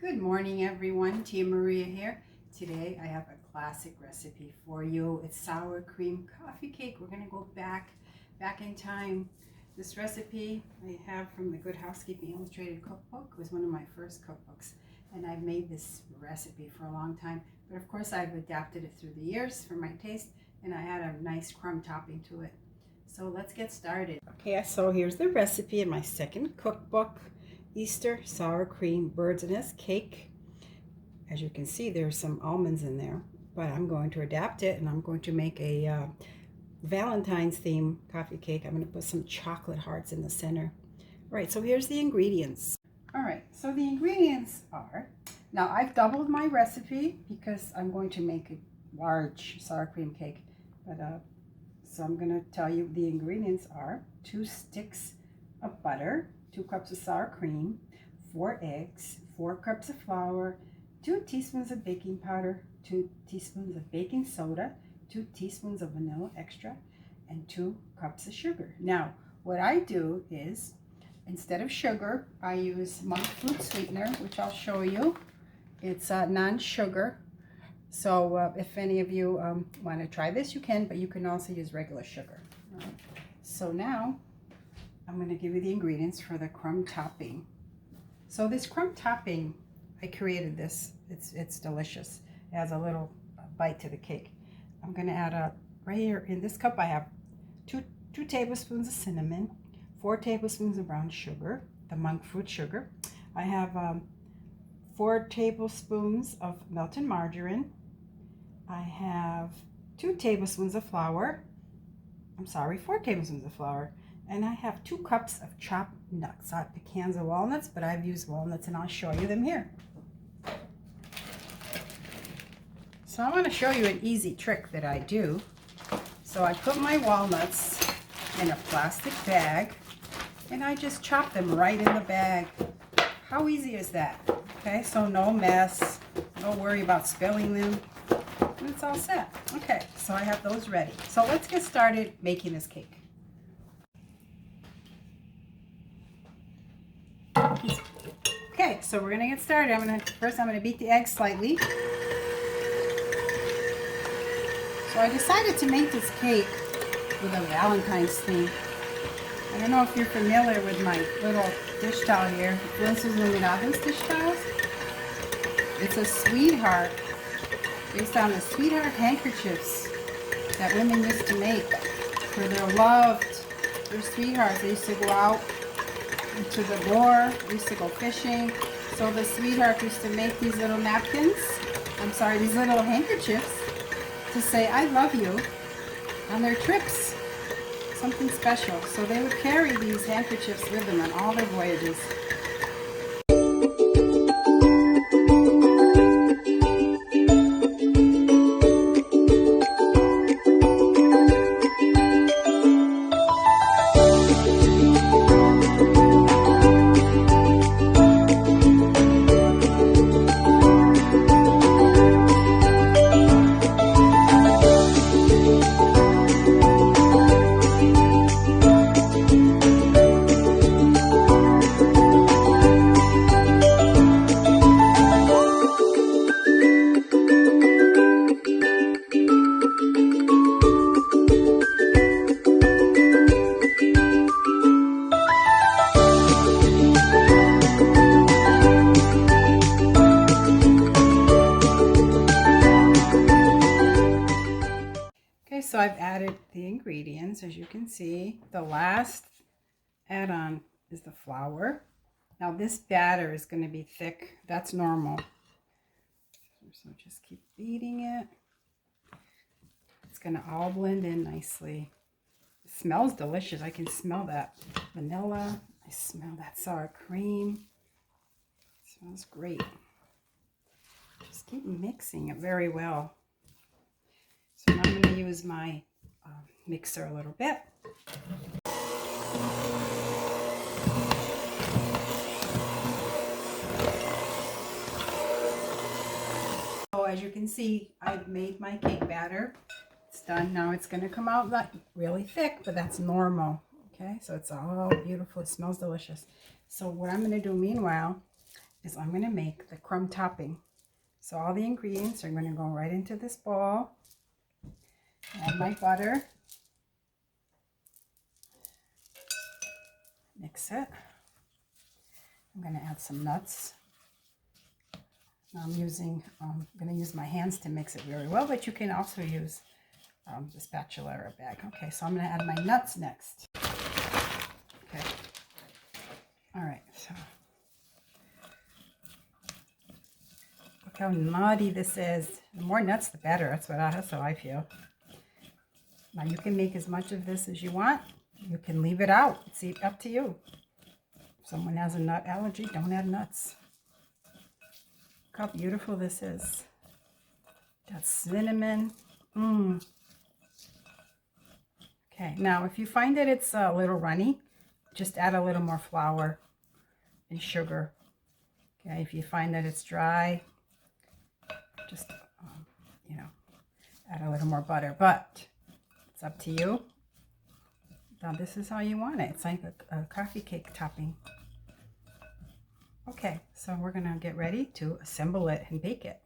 Good morning, everyone. Tia Maria here. Today I have a classic recipe for you. It's sour cream coffee cake. We're going to go back in time. This recipe I have from the Good Housekeeping Illustrated Cookbook. It was one of my first cookbooks, and I've made this recipe for a long time. But of course I've adapted it through the years for my taste, and I add a nice crumb topping to it. So let's get started. Okay, so here's the recipe in my second cookbook. Easter sour cream bird's nest cake. As you can see, there's some almonds in there, but I'm going to adapt it and I'm going to make a Valentine's theme coffee cake. I'm going to put some chocolate hearts in the center. All right, so here's the ingredients. All right, so the ingredients are, now I've doubled my recipe because I'm going to make a large sour cream cake, but so I'm going to tell you the ingredients are 2 sticks of butter, 2 cups of sour cream, 4 eggs, 4 cups of flour, 2 teaspoons of baking powder, 2 teaspoons of baking soda, 2 teaspoons of vanilla extract, and 2 cups of sugar. Now, what I do is, instead of sugar, I use monk fruit sweetener, which I'll show you. It's non-sugar. So if any of you want to try this, you can, but you can also use regular sugar. All right. So now, I'm going to give you the ingredients for the crumb topping. So this crumb topping, I created this. It's delicious. It adds a little bite to the cake. I'm going to add right here in this cup I have 2 tablespoons of cinnamon, 4 tablespoons of brown sugar, the monk fruit sugar. I have 4 tablespoons of melted margarine. I have 2 tablespoons of flour. I'm sorry, 4 tablespoons of flour. And I have 2 cups of chopped nuts. I have pecans and walnuts, but I've used walnuts and I'll show you them here. So I want to show you an easy trick that I do. So I put my walnuts in a plastic bag and I just chop them right in the bag. How easy is that? Okay, so no mess, no worry about spilling them. And it's all set. Okay, so I have those ready. So let's get started making this cake. Okay, so we're gonna get started. First I'm gonna beat the eggs slightly. So I decided to make this cake with a Valentine's theme. I don't know if you're familiar with my little dish towel here. This is Lumina's dish towels. It's a sweetheart based on the sweetheart handkerchiefs that women used to make for their loved, their sweethearts. They used to go out into the war, we used to go fishing, so the sweetheart used to make these little napkins, these little handkerchiefs to say I love you on their trips, something special. So they would carry these handkerchiefs with them on all their voyages. So I've added the ingredients. As you can see, the last add-on is the flour. Now this batter is going to be thick. That's normal. So just keep beating it. It's going to all blend in nicely. It smells delicious. I can smell that vanilla. I smell that sour cream. It smells great. Just keep mixing it very well. So now I'm going to use my mixer a little bit. So as you can see, I've made my cake batter. It's done. Now it's going to come out like really thick, but that's normal. Okay, so it's all beautiful. It smells delicious. So what I'm going to do meanwhile is I'm going to make the crumb topping. So all the ingredients are going to go right into this bowl. Add my butter. Mix it. I'm going to add some nuts. I'm going to use my hands to mix it very well, but you can also use the spatula or a bag. Okay, so I'm going to add my nuts next. Okay. All right, so look how nutty this is. The more nuts, the better. That's how I feel. Now you can make as much of this as you want. You can leave it out. It's up to you. If someone has a nut allergy, don't add nuts. Look how beautiful this is. Got cinnamon. Okay, now if you find that it's a little runny, just add a little more flour and sugar. Okay, if you find that it's dry, just, add a little more butter. But it's up to you. Now this is how you want it. It's like a coffee cake topping. Okay, so we're going to get ready to assemble it and bake it.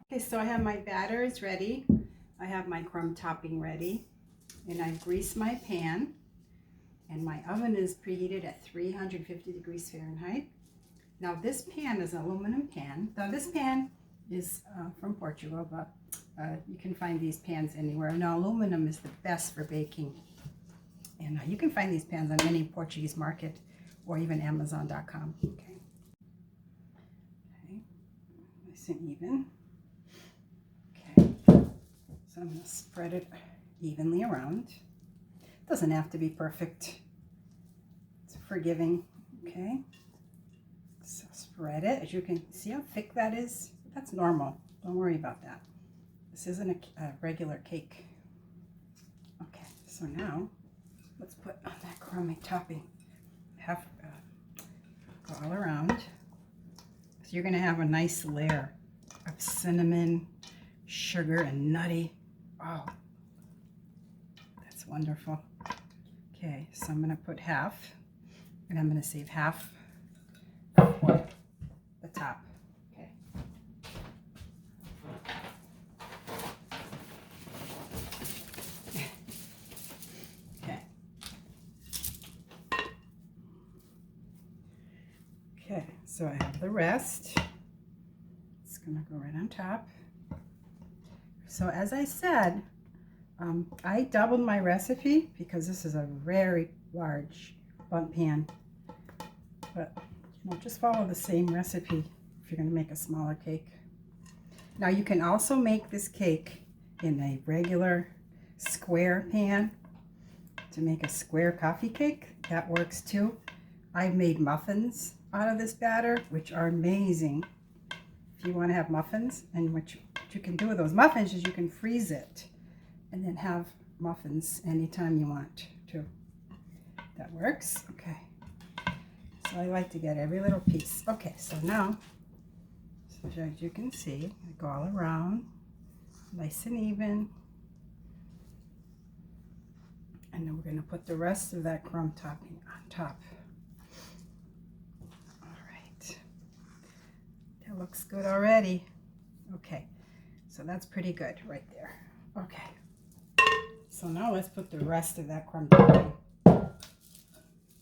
Okay, so I have my batters ready. I have my crumb topping ready. And I've greased my pan. And my oven is preheated at 350 degrees Fahrenheit. Now this pan is an aluminum pan. Now this pan is from Portugal, but you can find these pans anywhere. Now aluminum is the best for baking. And you can find these pans on any Portuguese market or even Amazon.com. Okay, nice and even. Okay, so I'm going to spread it evenly around. It doesn't have to be perfect. It's forgiving. Okay, so spread it. As you can see how thick that is. That's normal. Don't worry about that. This isn't a regular cake. Okay, so now let's put on that crummy topping. Go all around. So you're going to have a nice layer of cinnamon, sugar, and nutty. Oh, that's wonderful. Okay, so I'm going to put half, and I'm going to save half for the top. Okay. Okay. Okay, so I have the rest. It's going to go right on top. So as I said, I doubled my recipe because this is a very large bundt pan. But just follow the same recipe if you're going to make a smaller cake. Now you can also make this cake in a regular square pan to make a square coffee cake. That works too. I've made muffins out of this batter, which are amazing. If you want to have muffins, and what you can do with those muffins is you can freeze it and then have muffins anytime you want to. That works. Okay. So I like to get every little piece. Okay, so now, as you can see, I go all around, nice and even. And then we're going to put the rest of that crumb topping on top. It looks good already. Okay, so that's pretty good right there. Okay, so now let's put the rest of that crumb topping.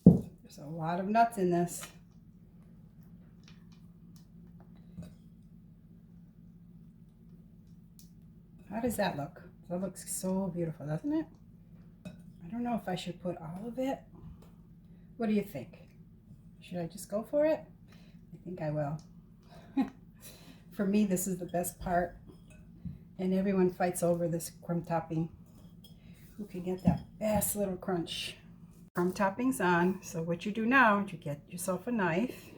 There's a lot of nuts in this. How does that look? That looks so beautiful, doesn't it? I don't know if I should put all of it. What do you think? Should I just go for it? I think I will. For me, this is the best part, and everyone fights over this crumb topping. Who can get that best little crunch? Crumb topping's on, so what you do now is you get yourself a knife,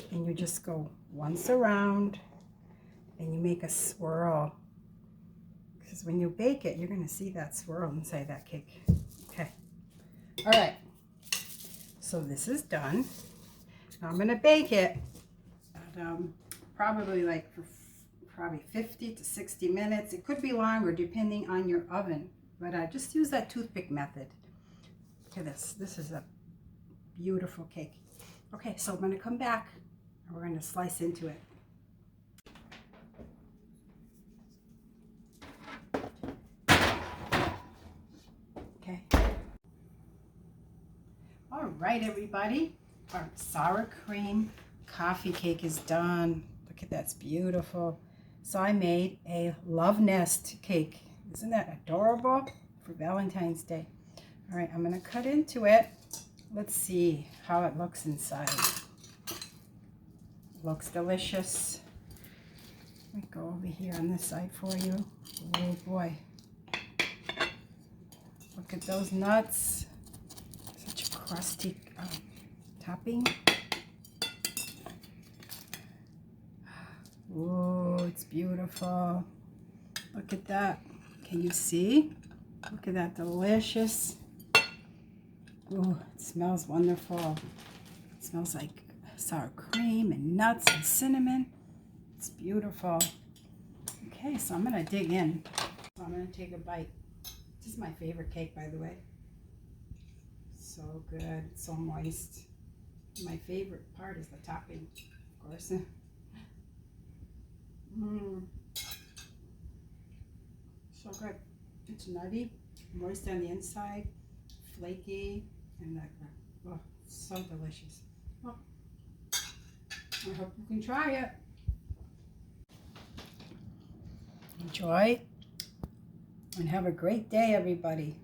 and you just go once around, and you make a swirl. Because when you bake it, you're going to see that swirl inside that cake. Okay. All right. So this is done. Now I'm going to bake it at probably probably 50 to 60 minutes. It could be longer depending on your oven, but just use that toothpick method. Look at this. This is a beautiful cake. Okay, so I'm going to come back and we're going to slice into it. Okay. All right, everybody. Our sour cream coffee cake is done. Look at that's beautiful. So I made a love nest cake. Isn't that adorable for Valentine's Day? All right, I'm going to cut into it. Let's see how it looks inside. Looks delicious. Let me go over here on this side for you. Oh boy. Look at those nuts. Such a crusty topping. Oh, it's beautiful. Look at that. Can you see? Look at that, delicious. Oh, it smells wonderful. It smells like sour cream and nuts and cinnamon. It's beautiful. Okay, so I'm gonna dig in. So I'm gonna take a bite. This is my favorite cake, by the way. So good, so moist. My favorite part is the topping, of course. So good. It's nutty, moist on the inside, flaky, and that. Oh, so delicious. Oh, I hope you can try it. Enjoy and have a great day, everybody.